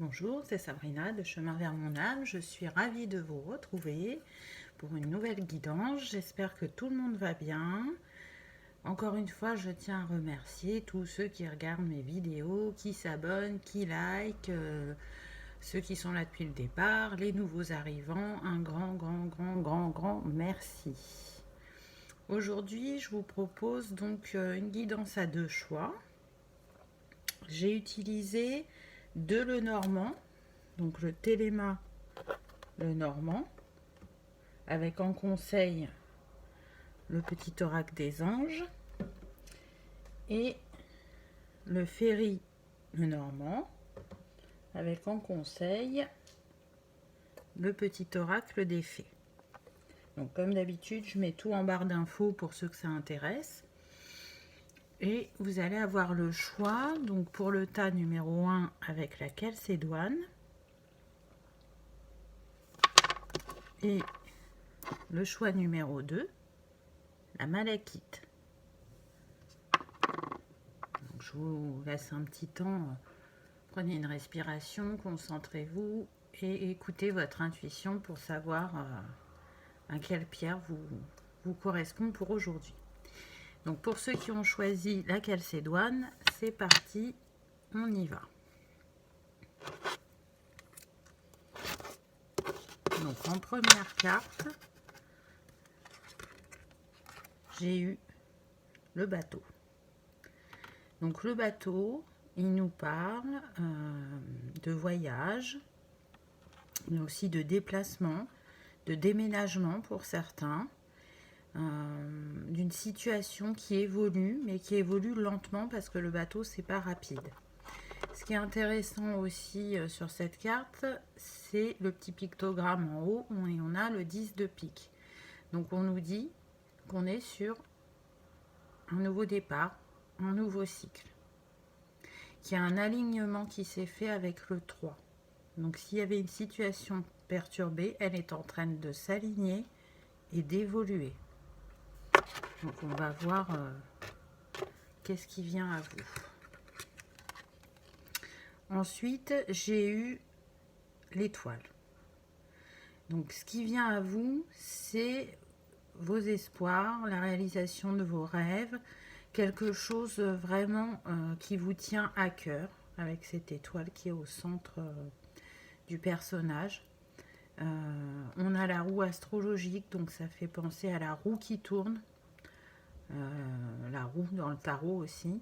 Bonjour, c'est Sabrina de Chemin vers mon âme. Je suis ravie de vous retrouver pour une nouvelle guidance. J'espère que tout le monde va bien. Encore une fois, je tiens à remercier tous ceux qui regardent mes vidéos, qui s'abonnent, qui likent, ceux qui sont là depuis le départ, les nouveaux arrivants. Un grand merci. Aujourd'hui, je vous propose donc une guidance à deux choix. J'ai utilisé de Lenormand, donc le Téléma Lenormand, avec en conseil le petit oracle des anges et le Ferry Lenormand, avec en conseil le petit oracle des fées. Donc comme d'habitude, je mets tout en barre d'infos pour ceux que ça intéresse. Et vous allez avoir le choix, donc pour le tas numéro 1 avec la calcédoine et le choix numéro 2, la malachite. Donc je vous laisse un petit temps, prenez une respiration, concentrez-vous et écoutez votre intuition pour savoir à quelle pierre vous correspond pour aujourd'hui. Donc pour ceux qui ont choisi la calcédoine, c'est parti, on y va. Donc en première carte, j'ai eu le bateau. Donc le bateau, il nous parle de voyage, mais aussi de déplacement, de déménagement pour certains, d'une situation qui évolue, mais qui évolue lentement parce que le bateau, c'est pas rapide. Ce qui est intéressant aussi sur cette carte, c'est le petit pictogramme en haut, et on a le 10 de pique. Donc on nous dit qu'on est sur un nouveau départ, un nouveau cycle, qu'il y a un alignement qui s'est fait avec le 3. Donc s'il y avait une situation perturbée, elle est en train de s'aligner et d'évoluer. Donc on va voir qu'est-ce qui vient à vous. Ensuite, j'ai eu l'étoile. Donc ce qui vient à vous, c'est vos espoirs, la réalisation de vos rêves, quelque chose vraiment qui vous tient à cœur, avec cette étoile qui est au centre du personnage. On a la roue astrologique, donc ça fait penser à la roue qui tourne, la roue dans le tarot aussi.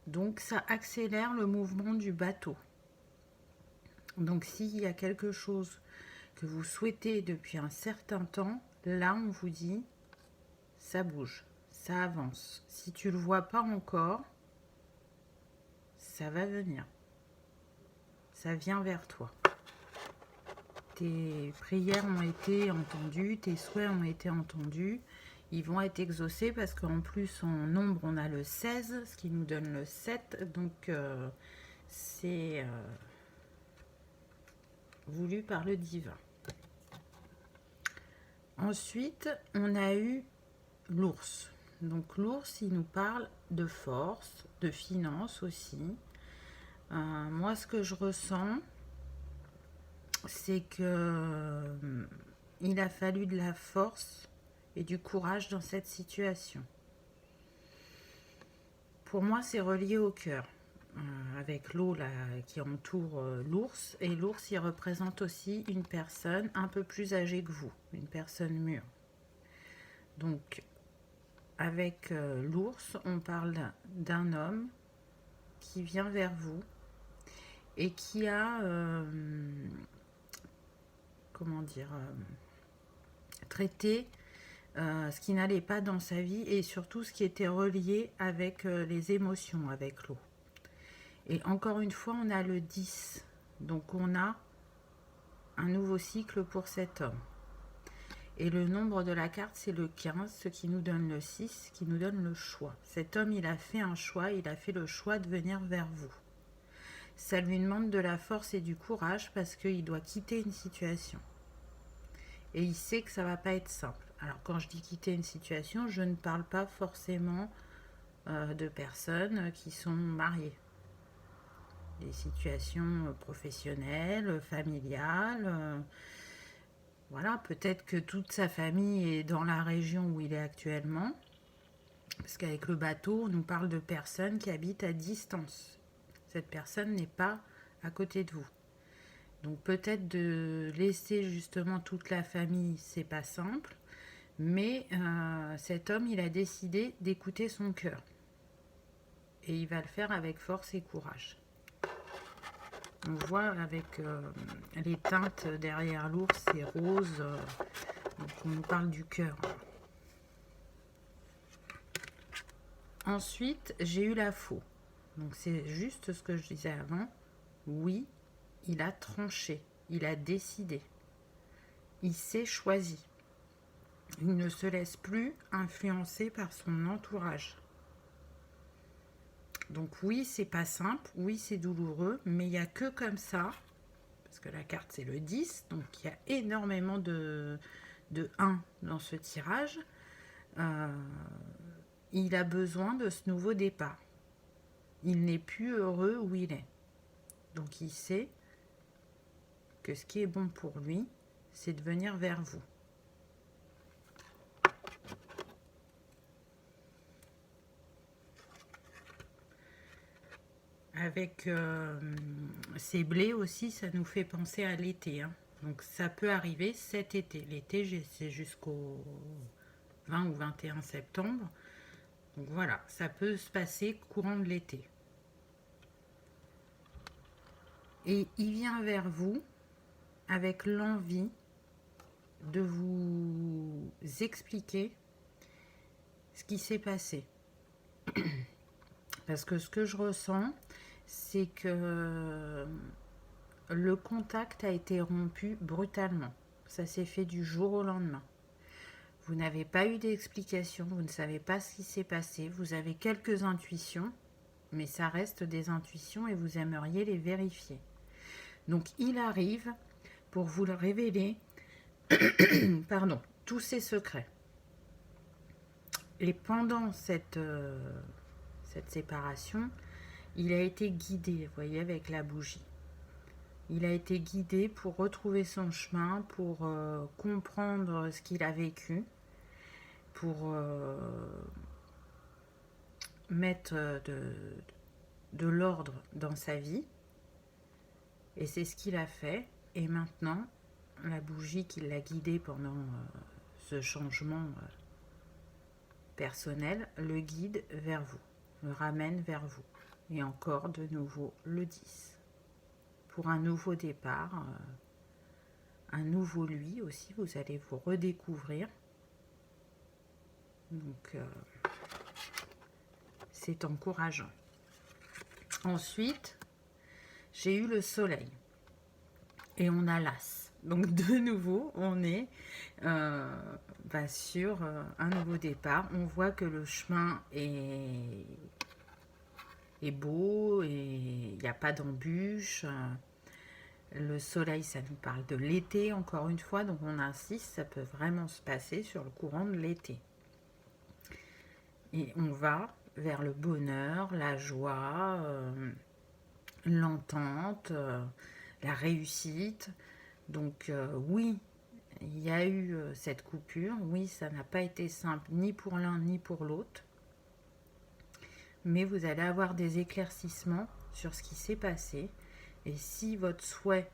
Donc ça accélère le mouvement du bateau. Donc s'il y a quelque chose que vous souhaitez depuis un certain temps, là on vous dit ça bouge, ça avance. Si tu le vois pas encore, ça va venir. Ça vient vers toi. Tes prières ont été entendues, tes souhaits ont été entendus. Ils vont être exaucés parce qu'en plus en nombre on a le 16, ce qui nous donne le 7. Donc c'est voulu par le divin. Ensuite, on a eu l'ours. Donc l'ours, il nous parle de force, de finance aussi. Moi, ce que je ressens, c'est que il a fallu de la force et du courage dans cette situation. Pour moi, c'est relié au cœur, avec l'eau là qui entoure l'ours. Et l'ours, il représente aussi une personne un peu plus âgée que vous, une personne mûre. Donc, avec l'ours, on parle d'un homme qui vient vers vous et qui a, comment dire, traité ce qui n'allait pas dans sa vie et surtout ce qui était relié avec les émotions, avec l'eau. Et encore une fois, on a le 10. Donc on a un nouveau cycle pour cet homme. Et le nombre de la carte, c'est le 15, ce qui nous donne le 6, qui nous donne le choix. Cet homme, il a fait un choix, il a fait le choix de venir vers vous. Ça lui demande de la force et du courage parce qu'il doit quitter une situation. Et il sait que ça ne va pas être simple. Alors quand je dis quitter une situation, je ne parle pas forcément de personnes qui sont mariées. des situations professionnelles, familiales. Voilà, peut-être que toute sa famille est dans la région où il est actuellement. Parce qu'avec le bateau, on nous parle de personnes qui habitent à distance. Cette personne n'est pas à côté de vous. Donc peut-être de laisser justement toute la famille, c'est pas simple. Mais cet homme, il a décidé d'écouter son cœur. Et il va le faire avec force et courage. On voit avec les teintes derrière l'ours, c'est rose. Donc on nous parle du cœur. Ensuite, j'ai eu la faux. Donc c'est juste ce que je disais avant. Oui, il a tranché, il a décidé. Il s'est choisi. Il ne se laisse plus influencer par son entourage. Donc oui, c'est pas simple, oui, c'est douloureux, mais il n'y a que comme ça, parce que la carte c'est le 10, donc il y a énormément de 1 dans ce tirage. Il a besoin de ce nouveau départ. Il n'est plus heureux où il est. Donc il sait que ce qui est bon pour lui, c'est de venir vers vous. Avec ces blés aussi, ça nous fait penser à l'été. Hein. Donc ça peut arriver cet été. L'été, c'est jusqu'au 20 ou 21 septembre. Donc voilà, ça peut se passer courant de l'été. Et il vient vers vous avec l'envie de vous expliquer ce qui s'est passé. Parce que ce que je ressens, c'est que le contact a été rompu brutalement. Ça s'est fait du jour au lendemain. Vous n'avez pas eu d'explication, vous ne savez pas ce qui s'est passé, vous avez quelques intuitions, mais ça reste des intuitions et vous aimeriez les vérifier. Donc il arrive pour vous le révéler, pardon, tous ses secrets. Et pendant cette séparation, il a été guidé, vous voyez, avec la bougie. Il a été guidé pour retrouver son chemin, pour comprendre ce qu'il a vécu, pour mettre de l'ordre dans sa vie. Et c'est ce qu'il a fait. Et maintenant, la bougie qui l'a guidé pendant ce changement personnel le guide vers vous, le ramène vers vous. Et encore de nouveau le 10. Pour un nouveau départ, un nouveau lui aussi, vous allez vous redécouvrir. Donc, c'est encourageant. Ensuite, j'ai eu le soleil. Et on a l'as. Donc, de nouveau, on est sur un nouveau départ. On voit que le chemin est beau et il n'y a pas d'embûches. Le soleil, ça nous parle de l'été, encore une fois. Donc, on insiste, ça peut vraiment se passer sur le courant de l'été. Et on va vers le bonheur, la joie, l'entente, la réussite. Donc oui, il y a eu cette coupure. Oui, ça n'a pas été simple ni pour l'un ni pour l'autre. Mais vous allez avoir des éclaircissements sur ce qui s'est passé. Et si votre souhait,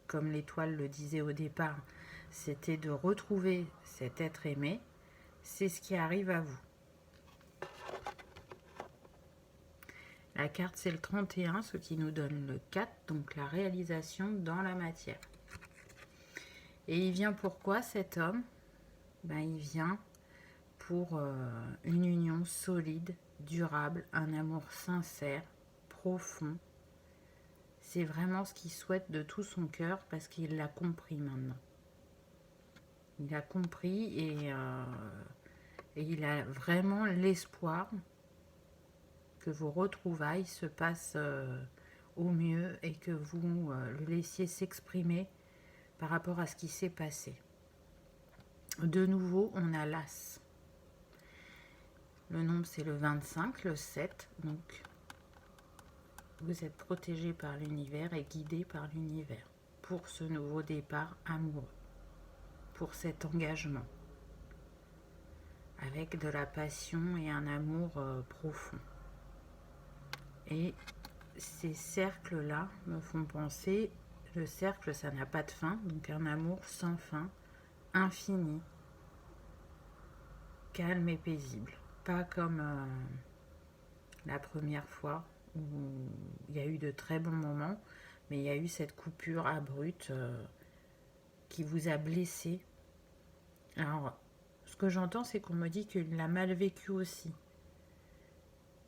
comme l'étoile le disait au départ, c'était de retrouver cet être aimé, c'est ce qui arrive à vous. La carte, c'est le 31, ce qui nous donne le 4, donc la réalisation dans la matière. Et il vient pourquoi cet homme? Il vient pour une union solide, durable, un amour sincère, profond. C'est vraiment ce qu'il souhaite de tout son cœur parce qu'il l'a compris maintenant. Il a compris et il a vraiment l'espoir que vos retrouvailles se passent au mieux et que vous le laissiez s'exprimer par rapport à ce qui s'est passé. De nouveau, on a l'As. Le nombre, c'est le 25, le 7. Donc, vous êtes protégé par l'univers et guidé par l'univers pour ce nouveau départ amoureux, pour cet engagement, avec de la passion et un amour profond. Et ces cercles-là me font penser, le cercle, ça n'a pas de fin, donc un amour sans fin, infini, calme et paisible. Pas comme la première fois où il y a eu de très bons moments, mais il y a eu cette coupure abrupte qui vous a blessé. Alors, ce que j'entends, c'est qu'on me dit qu'il l'a mal vécu aussi.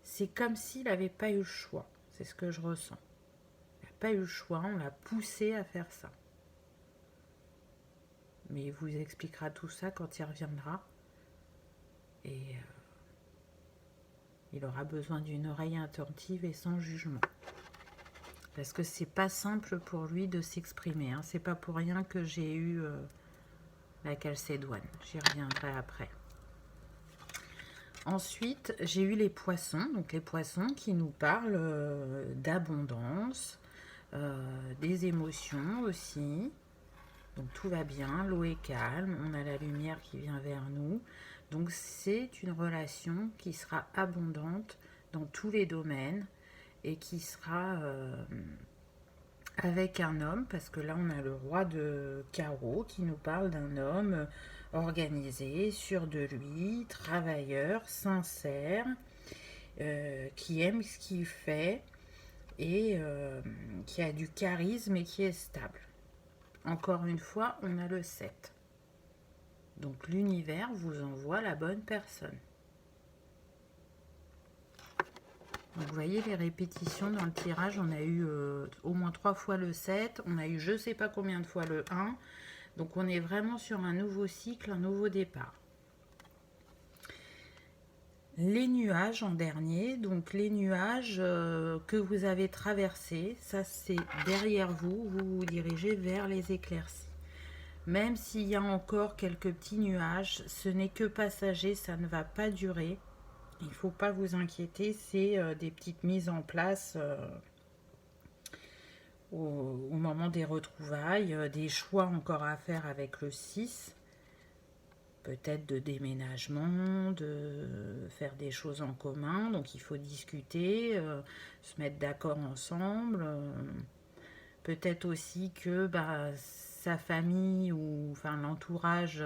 C'est comme s'il n'avait pas eu le choix. C'est ce que je ressens. Il n'a pas eu le choix, on l'a poussé à faire ça. Mais il vous expliquera tout ça quand il reviendra. Et il aura besoin d'une oreille attentive et sans jugement. Parce que c'est pas simple pour lui de s'exprimer. Hein. C'est pas pour rien que j'ai eu la calcédoine. J'y reviendrai après. Ensuite, j'ai eu les poissons. Donc les poissons qui nous parlent d'abondance, des émotions aussi. Donc tout va bien, l'eau est calme, on a la lumière qui vient vers nous. Donc c'est une relation qui sera abondante dans tous les domaines et qui sera avec un homme, parce que là on a le roi de carreau qui nous parle d'un homme organisé, sûr de lui, travailleur, sincère, qui aime ce qu'il fait et qui a du charisme et qui est stable. Encore une fois, on a le 7. Donc l'univers vous envoie la bonne personne. Donc vous voyez les répétitions dans le tirage, on a eu au moins 3 fois le 7, on a eu je ne sais pas combien de fois le 1. Donc on est vraiment sur un nouveau cycle, un nouveau départ. Les nuages en dernier, donc les nuages que vous avez traversés, ça c'est derrière vous, vous vous dirigez vers les éclaircies. Même s'il y a encore quelques petits nuages, ce n'est que passager, ça ne va pas durer. Il ne faut pas vous inquiéter, c'est des petites mises en place au moment des retrouvailles, des choix encore à faire avec le 6. Peut-être de déménagement, de faire des choses en commun, donc il faut discuter, se mettre d'accord ensemble. Peut-être aussi que sa famille ou enfin l'entourage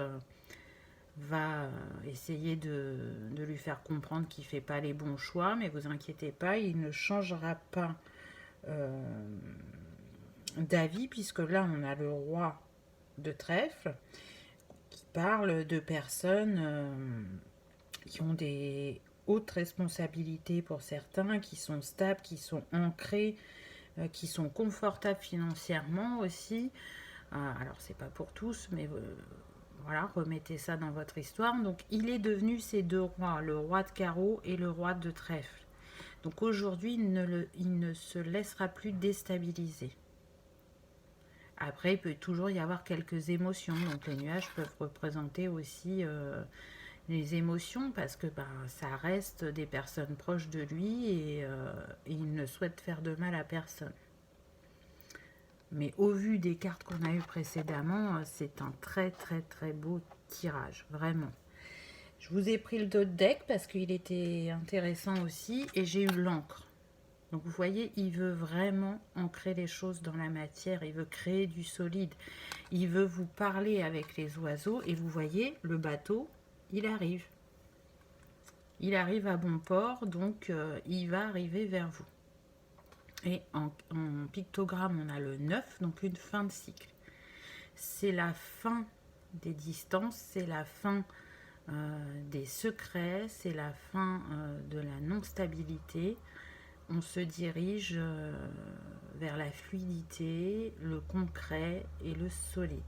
va essayer de lui faire comprendre qu'il ne fait pas les bons choix, mais vous inquiétez pas, il ne changera pas d'avis, puisque là on a le roi de trèfle qui parle de personnes qui ont des hautes responsabilités pour certains, qui sont stables, qui sont ancrés, qui sont confortables financièrement aussi. Alors c'est pas pour tous, mais voilà, remettez ça dans votre histoire. Donc il est devenu ces deux rois, le roi de carreau et le roi de trèfle. Donc aujourd'hui il ne se laissera plus déstabiliser. Après, il peut toujours y avoir quelques émotions. Donc les nuages peuvent représenter aussi les émotions, parce que ça reste des personnes proches de lui et il ne souhaite faire de mal à personne. Mais au vu des cartes qu'on a eues précédemment, c'est un très très très beau tirage, vraiment. Je vous ai pris le dos de deck parce qu'il était intéressant aussi, et j'ai eu l'encre. Donc vous voyez, il veut vraiment ancrer les choses dans la matière, il veut créer du solide, il veut vous parler avec les oiseaux, et vous voyez, le bateau, il arrive. Il arrive à bon port, donc il va arriver vers vous. Et en pictogramme, on a le 9, donc une fin de cycle. C'est la fin des distances, c'est la fin des secrets, c'est la fin de la non-stabilité. On se dirige vers la fluidité, le concret et le solide.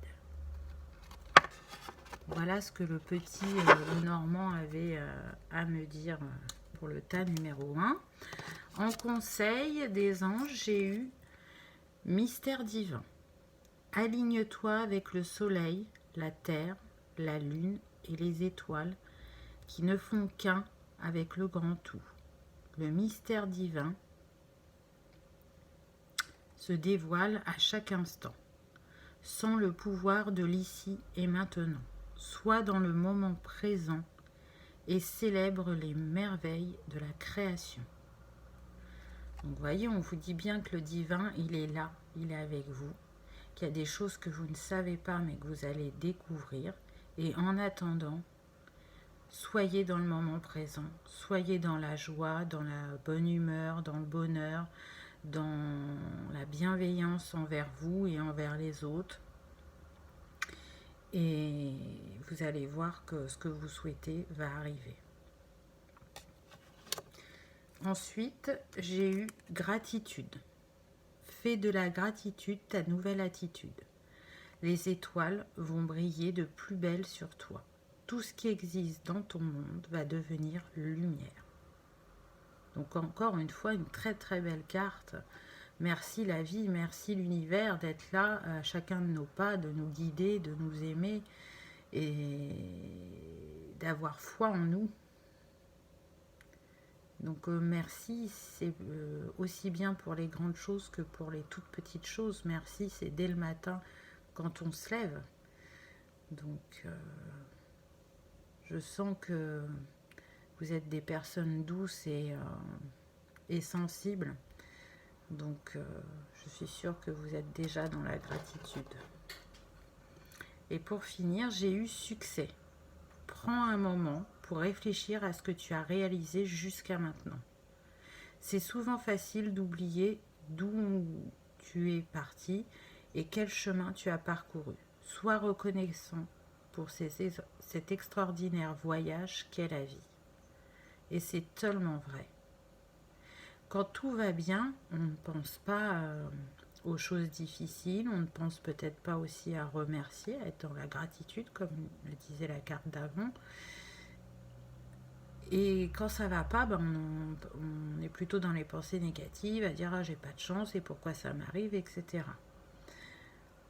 Voilà ce que le petit Normand avait à me dire pour le tas numéro 1. En conseil des anges, j'ai eu mystère divin. Aligne-toi avec le soleil, la terre, la lune et les étoiles qui ne font qu'un avec le grand tout. Le mystère divin se dévoile à chaque instant, sans le pouvoir de l'ici et maintenant. Sois dans le moment présent et célèbre les merveilles de la création. Donc vous voyez, on vous dit bien que le divin, il est là, il est avec vous, qu'il y a des choses que vous ne savez pas mais que vous allez découvrir. Et en attendant, soyez dans le moment présent, soyez dans la joie, dans la bonne humeur, dans le bonheur, dans la bienveillance envers vous et envers les autres. Et vous allez voir que ce que vous souhaitez va arriver. Ensuite, j'ai eu gratitude. Fais de la gratitude ta nouvelle attitude. Les étoiles vont briller de plus belle sur toi. Tout ce qui existe dans ton monde va devenir lumière. Donc encore une fois, une très très belle carte. Merci la vie, merci l'univers d'être là à chacun de nos pas, de nous guider, de nous aimer et d'avoir foi en nous. Donc merci, c'est aussi bien pour les grandes choses que pour les toutes petites choses. Merci, c'est dès le matin quand on se lève. Donc je sens que vous êtes des personnes douces et sensibles. Donc je suis sûre que vous êtes déjà dans la gratitude. Et pour finir, j'ai eu succès. Prends un moment pour réfléchir à ce que tu as réalisé jusqu'à maintenant. C'est souvent facile d'oublier d'où tu es parti et quel chemin tu as parcouru. Sois reconnaissant pour cet extraordinaire voyage qu'est la vie. Et c'est tellement vrai. Quand tout va bien, on ne pense pas aux choses difficiles, on ne pense peut-être pas aussi à remercier, à être dans la gratitude, comme le disait la carte d'avant. Et quand ça va pas, on est plutôt dans les pensées négatives, à dire « ah, j'ai pas de chance et pourquoi ça m'arrive », etc.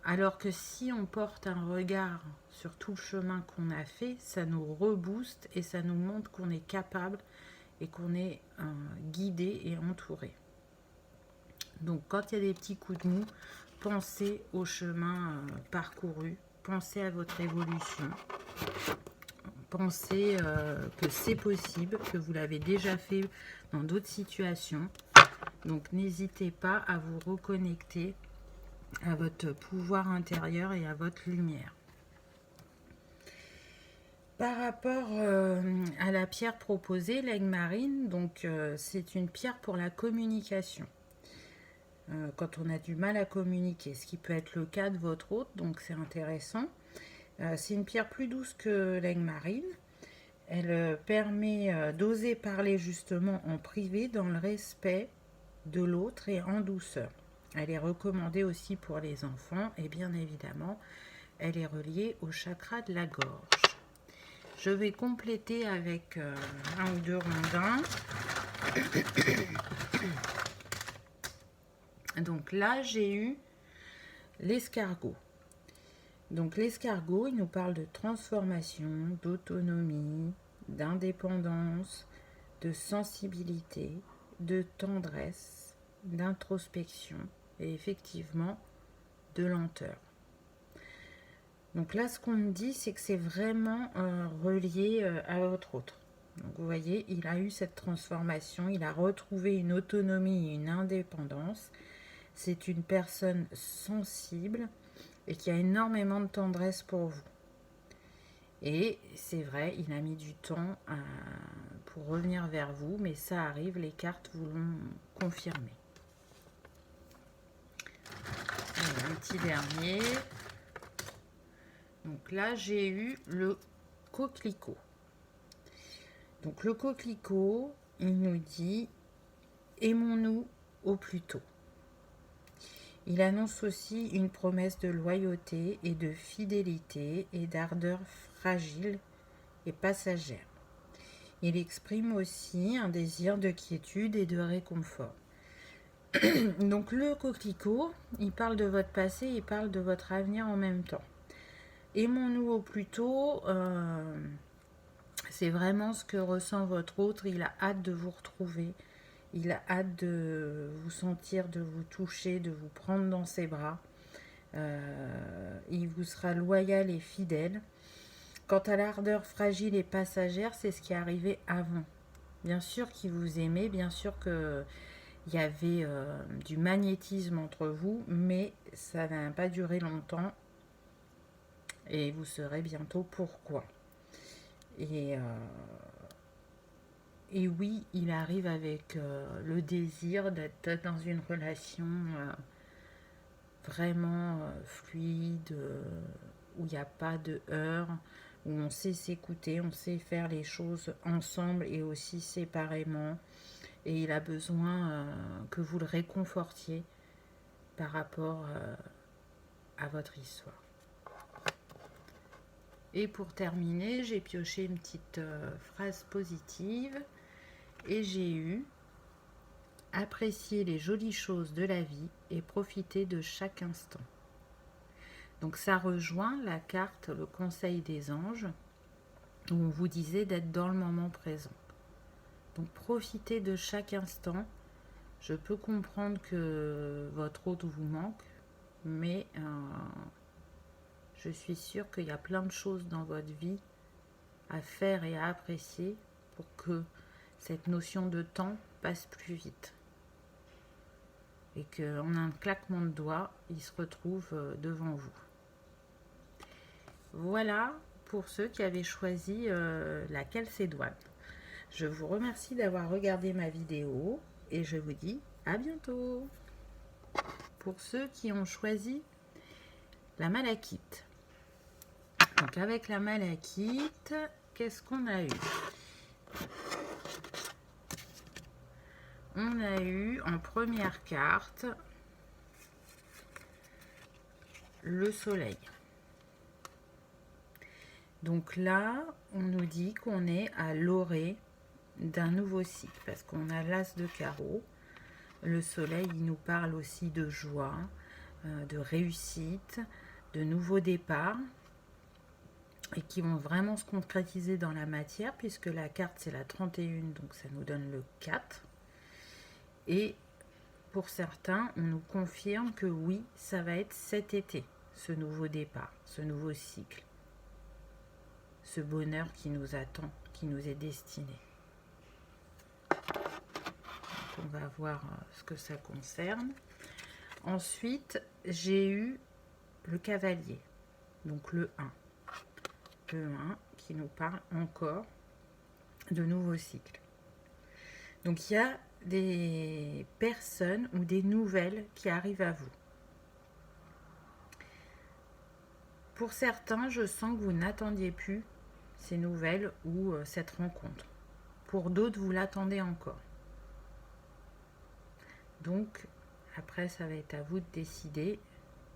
Alors que si on porte un regard sur tout le chemin qu'on a fait, ça nous rebooste et ça nous montre qu'on est capable et qu'on est guidé et entouré. Donc quand il y a des petits coups de mou, pensez au chemin parcouru, pensez à votre évolution, pensez que c'est possible, que vous l'avez déjà fait dans d'autres situations. Donc n'hésitez pas à vous reconnecter à votre pouvoir intérieur et à votre lumière. Par rapport à la pierre proposée, l'aigle marine, donc c'est une pierre pour la communication. Quand on a du mal à communiquer, ce qui peut être le cas de votre hôte, donc c'est intéressant. C'est une pierre plus douce que l'aigle marine. Elle permet d'oser parler justement en privé, dans le respect de l'autre et en douceur. Elle est recommandée aussi pour les enfants et bien évidemment, elle est reliée au chakra de la gorge. Je vais compléter avec un ou deux rondins. Donc là, j'ai eu l'escargot. Donc l'escargot, il nous parle de transformation, d'autonomie, d'indépendance, de sensibilité, de tendresse, d'introspection et effectivement de lenteur. Donc là, ce qu'on me dit, c'est que c'est vraiment relié à votre autre. Donc vous voyez, il a eu cette transformation, il a retrouvé une autonomie et une indépendance. C'est une personne sensible et qui a énormément de tendresse pour vous. Et c'est vrai, il a mis du temps pour revenir vers vous, mais ça arrive, les cartes vous l'ont confirmé. Allez, un petit dernier. Donc là, j'ai eu le coquelicot. Donc le coquelicot, il nous dit « Aimons-nous au plus tôt ». Il annonce aussi une promesse de loyauté et de fidélité et d'ardeur fragile et passagère. Il exprime aussi un désir de quiétude et de réconfort. Donc le coquelicot, il parle de votre passé, il parle de votre avenir en même temps. Aimons-nous au plus tôt, c'est vraiment ce que ressent votre autre. Il a hâte de vous retrouver. Il a hâte de vous sentir, de vous toucher, de vous prendre dans ses bras. Il vous sera loyal et fidèle. Quant à l'ardeur fragile et passagère, c'est ce qui est arrivé avant. Bien sûr qu'il vous aimait, bien sûr qu'il y avait du magnétisme entre vous, mais ça n'a pas duré longtemps. Et vous saurez bientôt pourquoi. Et oui, il arrive avec le désir d'être dans une relation vraiment fluide, où il n'y a pas de heurts, où on sait s'écouter, on sait faire les choses ensemble et aussi séparément. Et il a besoin que vous le réconfortiez par rapport à votre histoire. Et pour terminer, j'ai pioché une petite phrase positive et j'ai eu « Apprécier les jolies choses de la vie et profiter de chaque instant ». Donc ça rejoint la carte, le conseil des anges, où on vous disait d'être dans le moment présent. Donc profitez de chaque instant. Je peux comprendre que votre hôte vous manque, mais je suis sûre qu'il y a plein de choses dans votre vie à faire et à apprécier pour que cette notion de temps passe plus vite. Et qu'en un claquement de doigts, il se retrouve devant vous. Voilà pour ceux qui avaient choisi la calcédoine. Je vous remercie d'avoir regardé ma vidéo et je vous dis à bientôt. Pour ceux qui ont choisi la malachite. Donc avec la malachite, qu'est-ce qu'on a eu? On a eu en première carte le soleil. Donc là, on nous dit qu'on est à l'orée d'un nouveau cycle parce qu'on a l'as de carreau. Le soleil, il nous parle aussi de joie, de réussite, de nouveaux départs et qui vont vraiment se concrétiser dans la matière puisque la carte c'est la 31, donc ça nous donne le 4. Et pour certains, on nous confirme que oui, ça va être cet été, ce nouveau départ, ce nouveau cycle. Ce bonheur qui nous attend, qui nous est destiné. Donc on va voir ce que ça concerne. Ensuite, j'ai eu le cavalier, donc le 1. Le 1 qui nous parle encore de nouveaux cycles. Donc il y a des personnes ou des nouvelles qui arrivent à vous. Pour certains, je sens que vous n'attendiez plus ces nouvelles ou cette rencontre. Pour d'autres, vous l'attendez encore. Donc, après, ça va être à vous de décider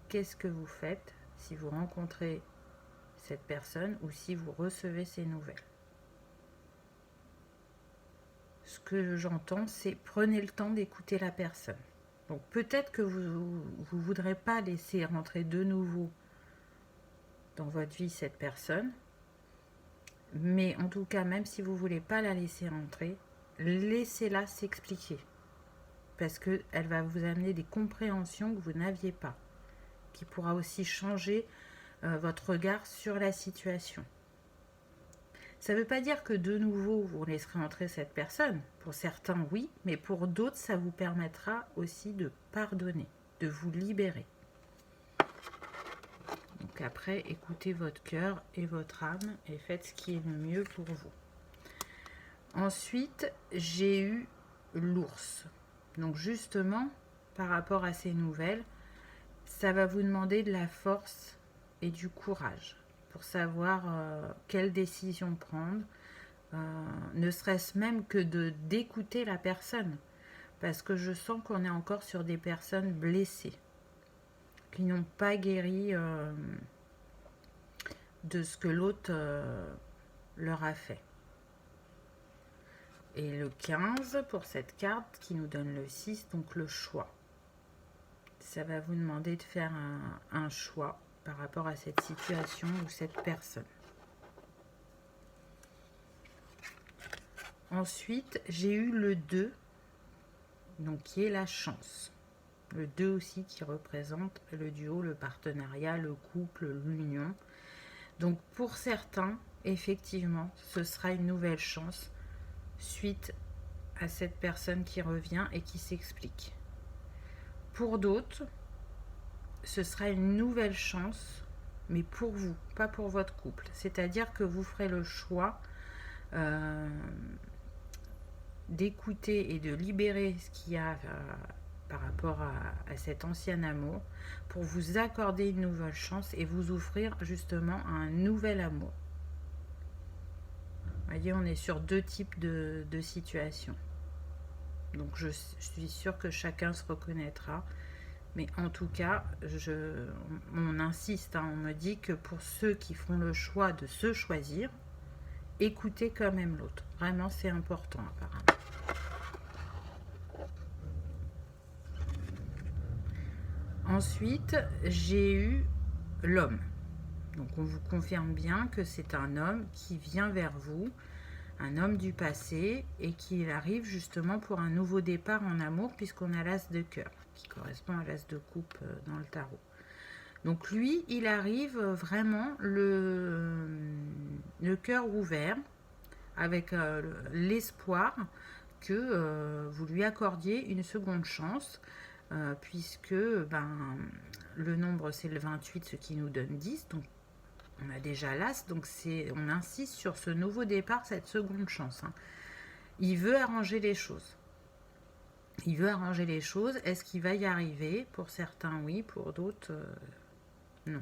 qu'est-ce que vous faites si vous rencontrez cette personne ou si vous recevez ces nouvelles. Ce que j'entends, c'est prenez le temps d'écouter la personne. Donc, peut-être que vous ne voudrez pas laisser rentrer de nouveau dans votre vie cette personne. Mais en tout cas, même si vous ne voulez pas la laisser rentrer, laissez-la s'expliquer. Parce qu'elle va vous amener des compréhensions que vous n'aviez pas. Qui pourra aussi changer votre regard sur la situation. Ça ne veut pas dire que de nouveau, vous laisserez entrer cette personne. Pour certains, oui. Mais pour d'autres, ça vous permettra aussi de pardonner, de vous libérer. Donc après, écoutez votre cœur et votre âme et faites ce qui est le mieux pour vous. Ensuite, j'ai eu l'ours. Donc justement, par rapport à ces nouvelles, ça va vous demander de la force et du courage pour savoir quelle décision prendre, ne serait-ce même que d'écouter la personne. Parce que je sens qu'on est encore sur des personnes blessées, qui n'ont pas guéri de ce que l'autre leur a fait. Et le 15 pour cette carte qui nous donne le 6, donc le choix. Ça va vous demander de faire un choix par rapport à cette situation ou cette personne. Ensuite, j'ai eu le 2 donc qui est la chance. Le 2 aussi qui représente le duo, le partenariat, le couple, l'union. Donc pour certains, effectivement, ce sera une nouvelle chance suite à cette personne qui revient et qui s'explique. Pour d'autres, ce sera une nouvelle chance, mais pour vous, pas pour votre couple. C'est-à-dire que vous ferez le choix d'écouter et de libérer ce qu'il y a par rapport à cet ancien amour pour vous accorder une nouvelle chance et vous offrir justement un nouvel amour. Vous voyez, on est sur 2 types de situations. Donc je suis sûre que chacun se reconnaîtra. Mais en tout cas, on insiste, on me dit que pour ceux qui font le choix de se choisir, écoutez quand même l'autre. Vraiment, c'est important apparemment. Ensuite, j'ai eu l'homme. Donc on vous confirme bien que c'est un homme qui vient vers vous, un homme du passé, et qui arrive justement pour un nouveau départ en amour, puisqu'on a l'as de cœur, qui correspond à l'as de coupe dans le tarot. Donc lui, il arrive vraiment le cœur ouvert, avec l'espoir que vous lui accordiez une seconde chance, puisque le nombre c'est le 28, ce qui nous donne 10, donc on a déjà l'as, donc on insiste sur ce nouveau départ, cette seconde chance. Il veut arranger les choses. Il veut arranger les choses. Est-ce qu'il va y arriver? Pour certains, oui. Pour d'autres, non.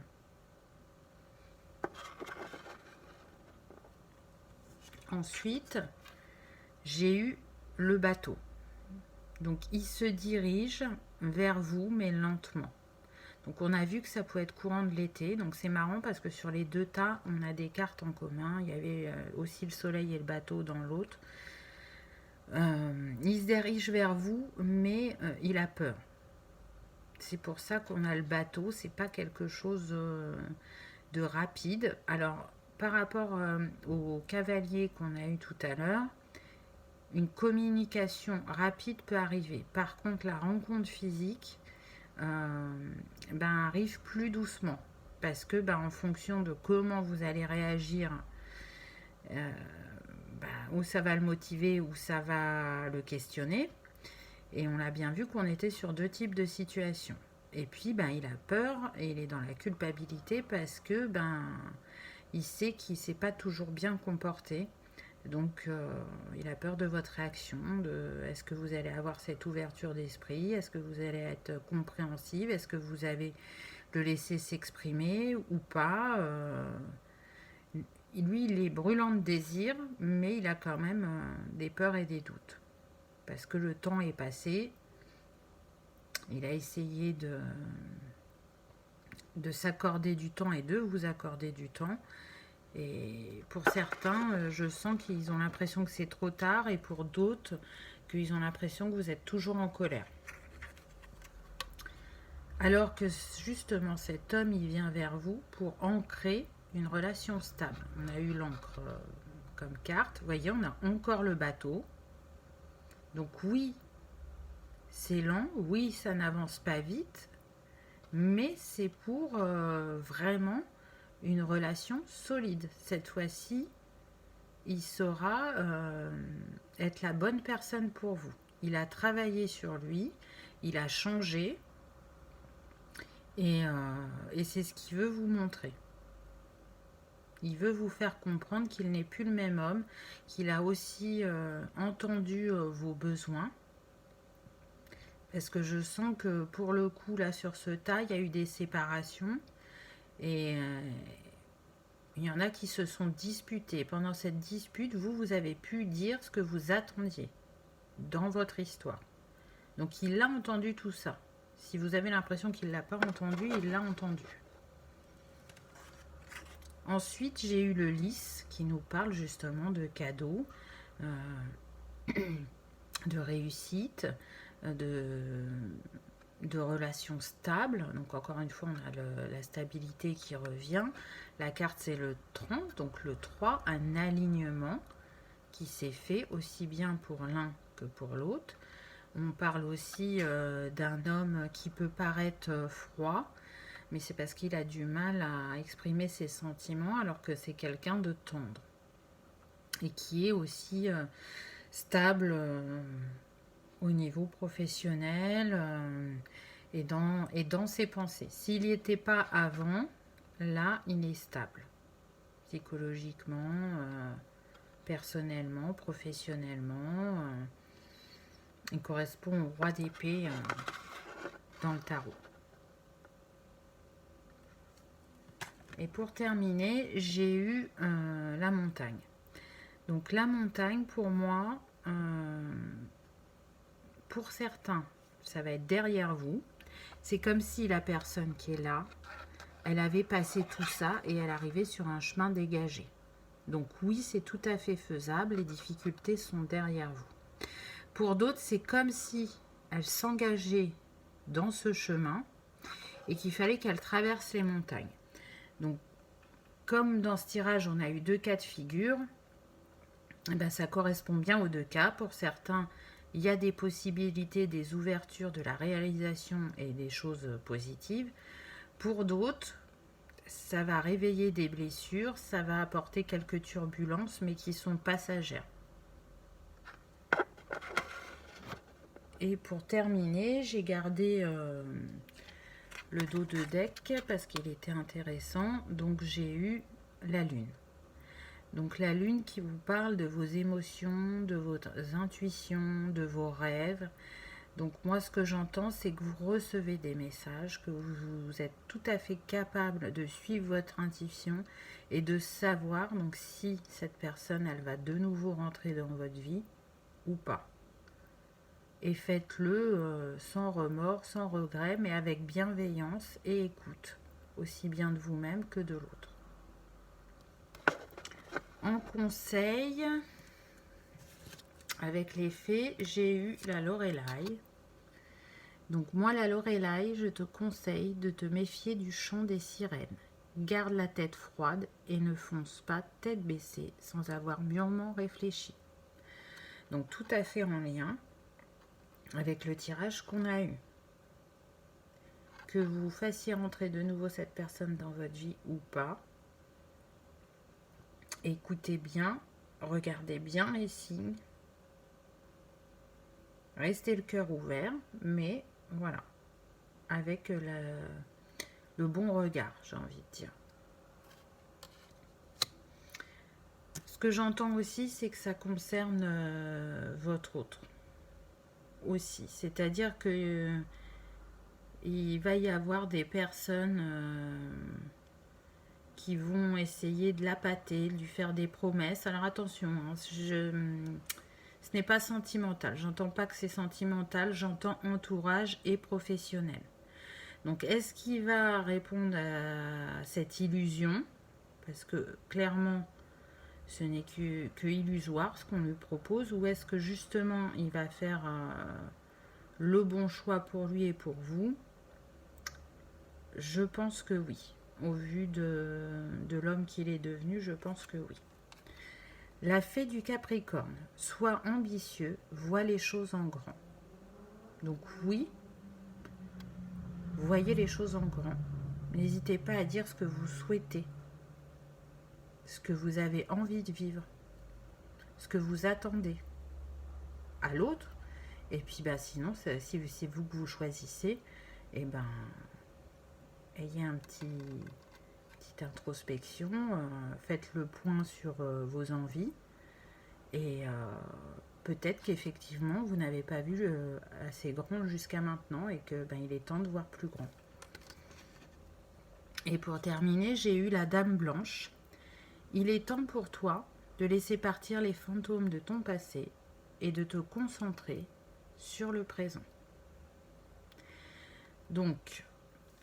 Ensuite, j'ai eu le bateau. Donc, il se dirige vers vous, mais lentement. Donc, on a vu que ça pouvait être courant de l'été. Donc, c'est marrant parce que sur les 2 tas, on a des cartes en commun. Il y avait aussi le soleil et le bateau dans l'autre. Il se dirige vers vous, mais il a peur. C'est pour ça qu'on a le bateau. C'est pas quelque chose de rapide. Alors, par rapport au cavalier qu'on a eu tout à l'heure, une communication rapide peut arriver. Par contre, la rencontre physique arrive plus doucement. Parce que en fonction de comment vous allez réagir, où ça va le motiver, où ça va le questionner. Et on l'a bien vu qu'on était sur 2 types de situations. Et puis, il a peur et il est dans la culpabilité parce que il sait qu'il ne s'est pas toujours bien comporté. Donc, il a peur de votre réaction, est-ce que vous allez avoir cette ouverture d'esprit, est-ce que vous allez être compréhensive, est-ce que vous allez le laisser s'exprimer ou pas. Lui, il est brûlant de désir, mais il a quand même des peurs et des doutes. Parce que le temps est passé, il a essayé de s'accorder du temps et de vous accorder du temps. Et pour certains, je sens qu'ils ont l'impression que c'est trop tard, et pour d'autres, qu'ils ont l'impression que vous êtes toujours en colère. Alors que justement, cet homme, il vient vers vous pour ancrer une relation stable. On a eu l'encre comme carte. Vous voyez, on a encore le bateau. Donc oui, c'est lent. Oui, ça n'avance pas vite. Mais c'est pour vraiment une relation solide. Cette fois-ci, il saura être la bonne personne pour vous. Il a travaillé sur lui, il a changé, et c'est ce qu'il veut vous montrer. Il veut vous faire comprendre qu'il n'est plus le même homme, qu'il a aussi entendu vos besoins. Parce que je sens que pour le coup, là, sur ce tas, il y a eu des séparations. Et il y en a qui se sont disputés. Pendant cette dispute, vous avez pu dire ce que vous attendiez dans votre histoire. Donc, il a entendu tout ça. Si vous avez l'impression qu'il ne l'a pas entendu, il l'a entendu. Ensuite, j'ai eu le lys qui nous parle justement de cadeaux, de réussite, de relations stables. Donc encore une fois, on a la stabilité qui revient. La carte, c'est le 30, donc le 3, un alignement qui s'est fait aussi bien pour l'un que pour l'autre. On parle aussi d'un homme qui peut paraître froid, mais c'est parce qu'il a du mal à exprimer ses sentiments alors que c'est quelqu'un de tendre et qui est aussi stable au niveau professionnel et dans ses pensées. S'il n'y était pas avant, là, il est stable psychologiquement, personnellement, professionnellement. Il correspond au roi d'épée dans le tarot. Et pour terminer, j'ai eu la montagne. Donc la montagne, pour moi, pour certains, ça va être derrière vous. C'est comme si la personne qui est là, elle avait passé tout ça et elle arrivait sur un chemin dégagé. Donc oui, c'est tout à fait faisable, les difficultés sont derrière vous. Pour d'autres, c'est comme si elle s'engageait dans ce chemin et qu'il fallait qu'elle traverse les montagnes. Donc, comme dans ce tirage, on a eu 2 cas de figure, eh ben, ça correspond bien aux 2 cas. Pour certains, il y a des possibilités, des ouvertures, de la réalisation et des choses positives. Pour d'autres, ça va réveiller des blessures, ça va apporter quelques turbulences, mais qui sont passagères. Et pour terminer, j'ai gardé le dos de deck parce qu'il était intéressant. Donc j'ai eu la lune. Donc la lune qui vous parle de vos émotions, de vos intuitions, de vos rêves. Donc moi ce que j'entends c'est que vous recevez des messages, que vous êtes tout à fait capable de suivre votre intuition et de savoir donc si cette personne elle va de nouveau rentrer dans votre vie ou pas. Et faites-le sans remords, sans regret, mais avec bienveillance et écoute, aussi bien de vous-même que de l'autre. En conseil, avec les fées, j'ai eu la Lorelai. Donc moi, la Lorelai, je te conseille de te méfier du chant des sirènes. Garde la tête froide et ne fonce pas tête baissée sans avoir mûrement réfléchi. Donc tout à fait en lien avec le tirage qu'on a eu. Que vous fassiez rentrer de nouveau cette personne dans votre vie ou pas, écoutez bien, regardez bien les signes, restez le cœur ouvert, mais voilà, avec le bon regard, j'ai envie de dire. Ce que j'entends aussi, c'est que ça concerne votre autre aussi, c'est-à-dire que il va y avoir des personnes qui vont essayer de l'appâter, de lui faire des promesses. Alors attention, hein, ce n'est pas sentimental. J'entends pas que c'est sentimental, j'entends entourage et professionnel. Donc est-ce qu'il va répondre à cette illusion? Parce que clairement, ce n'est que illusoire ce qu'on lui propose. Ou est-ce que justement, il va faire le bon choix pour lui et pour vous? Je pense que oui. Au vu de l'homme qu'il est devenu, je pense que oui. La fée du Capricorne, sois ambitieux, vois les choses en grand. Donc oui, voyez les choses en grand. N'hésitez pas à dire ce que vous souhaitez, ce que vous avez envie de vivre, ce que vous attendez à l'autre. Et puis sinon, si c'est vous que vous choisissez, ayez une petite introspection, faites le point sur vos envies et peut-être qu'effectivement vous n'avez pas vu assez grand jusqu'à maintenant et que il est temps de voir plus grand. Et pour terminer, j'ai eu la Dame Blanche. Il est temps pour toi de laisser partir les fantômes de ton passé et de te concentrer sur le présent. Donc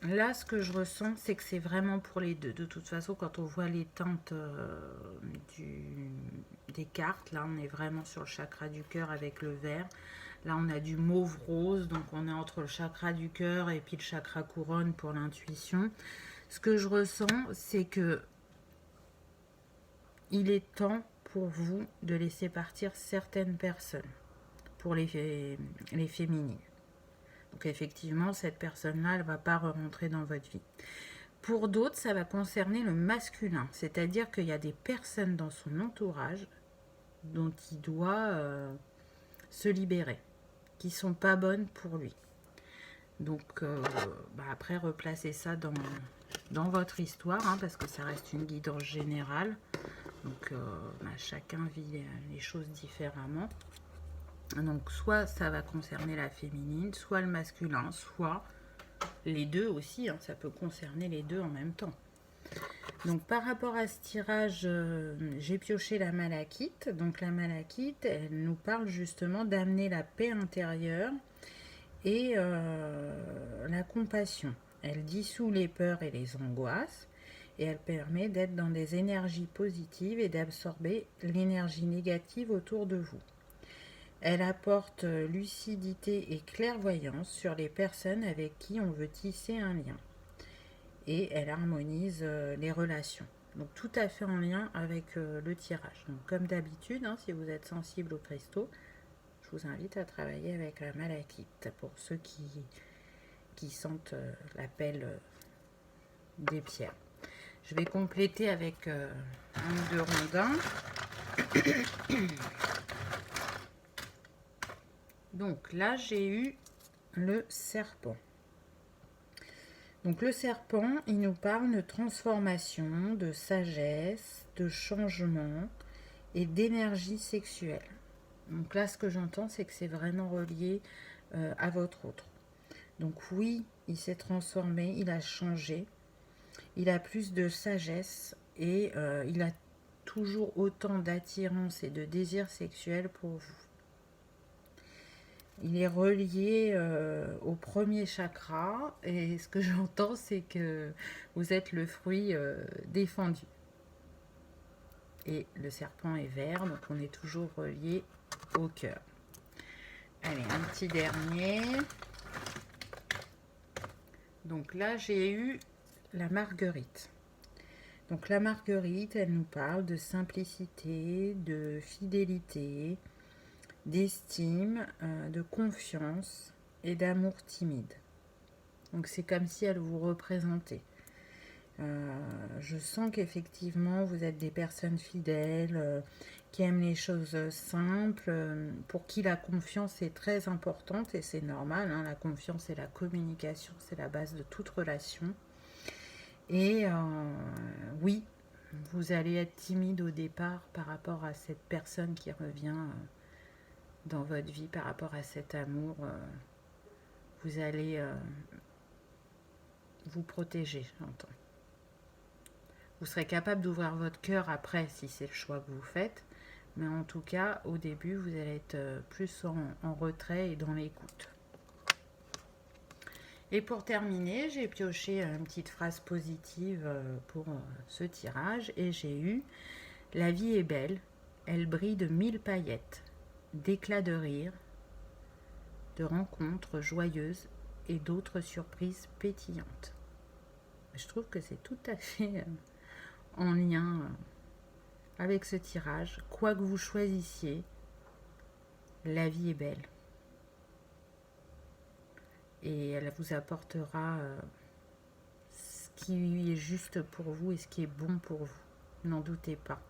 là, ce que je ressens, c'est que c'est vraiment pour les deux. De toute façon, quand on voit les teintes des cartes, là, on est vraiment sur le chakra du cœur avec le vert. Là, on a du mauve rose, donc on est entre le chakra du cœur et puis le chakra couronne pour l'intuition. Ce que je ressens, c'est que il est temps pour vous de laisser partir certaines personnes pour les féminines. Donc effectivement, cette personne-là, elle ne va pas rentrer dans votre vie. Pour d'autres, ça va concerner le masculin, c'est-à-dire qu'il y a des personnes dans son entourage dont il doit se libérer, qui ne sont pas bonnes pour lui. Donc après, replacez ça dans votre histoire, hein, parce que ça reste une guidance générale. Donc chacun vit les choses différemment. Donc soit ça va concerner la féminine, soit le masculin, soit les deux aussi, hein, ça peut concerner les deux en même temps. Donc par rapport à ce tirage, j'ai pioché la malachite. Donc la malachite, elle nous parle justement d'amener la paix intérieure et la compassion. Elle dissout les peurs et les angoisses et elle permet d'être dans des énergies positives et d'absorber l'énergie négative autour de vous. Elle apporte lucidité et clairvoyance sur les personnes avec qui on veut tisser un lien. Et elle harmonise les relations. Donc tout à fait en lien avec le tirage. Donc comme d'habitude, hein, si vous êtes sensible aux cristaux, je vous invite à travailler avec la malachite pour ceux qui sentent l'appel des pierres. Je vais compléter avec un ou deux rondins. Donc là, j'ai eu le serpent. Donc le serpent, il nous parle de transformation, de sagesse, de changement et d'énergie sexuelle. Donc là, ce que j'entends, c'est que c'est vraiment relié à votre autre. Donc oui, il s'est transformé, il a changé, il a plus de sagesse et il a toujours autant d'attirance et de désir sexuel pour vous. Il est relié au premier chakra et ce que j'entends, c'est que vous êtes le fruit défendu. Et le serpent est vert, donc on est toujours relié au cœur. Allez, un petit dernier. Donc là, j'ai eu la marguerite. Donc la marguerite, elle nous parle de simplicité, de fidélité, d'estime, de confiance et d'amour timide. Donc c'est comme si elle vous représentait. Je sens qu'effectivement vous êtes des personnes fidèles, qui aiment les choses simples, pour qui la confiance est très importante et c'est normal, hein, la confiance et la communication, c'est la base de toute relation. Et oui, vous allez être timide au départ par rapport à cette personne qui revient dans votre vie, par rapport à cet amour. Vous allez vous protéger, j'entends. Vous serez capable d'ouvrir votre cœur après si c'est le choix que vous faites. Mais en tout cas, au début, vous allez être plus en retrait et dans l'écoute. Et pour terminer, j'ai pioché une petite phrase positive pour ce tirage. Et j'ai eu « La vie est belle, elle brille de 1000 paillettes, d'éclats de rire, de rencontres joyeuses et d'autres surprises pétillantes. » Je trouve que c'est tout à fait en lien avec ce tirage. Quoi que vous choisissiez, la vie est belle. Et elle vous apportera ce qui est juste pour vous et ce qui est bon pour vous. N'en doutez pas.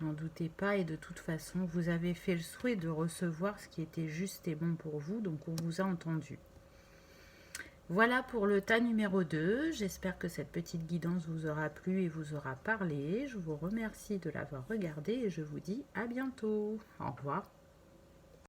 N'en doutez pas, et de toute façon, vous avez fait le souhait de recevoir ce qui était juste et bon pour vous, donc on vous a entendu. Voilà pour le tas numéro 2. J'espère que cette petite guidance vous aura plu et vous aura parlé. Je vous remercie de l'avoir regardé et je vous dis à bientôt. Au revoir.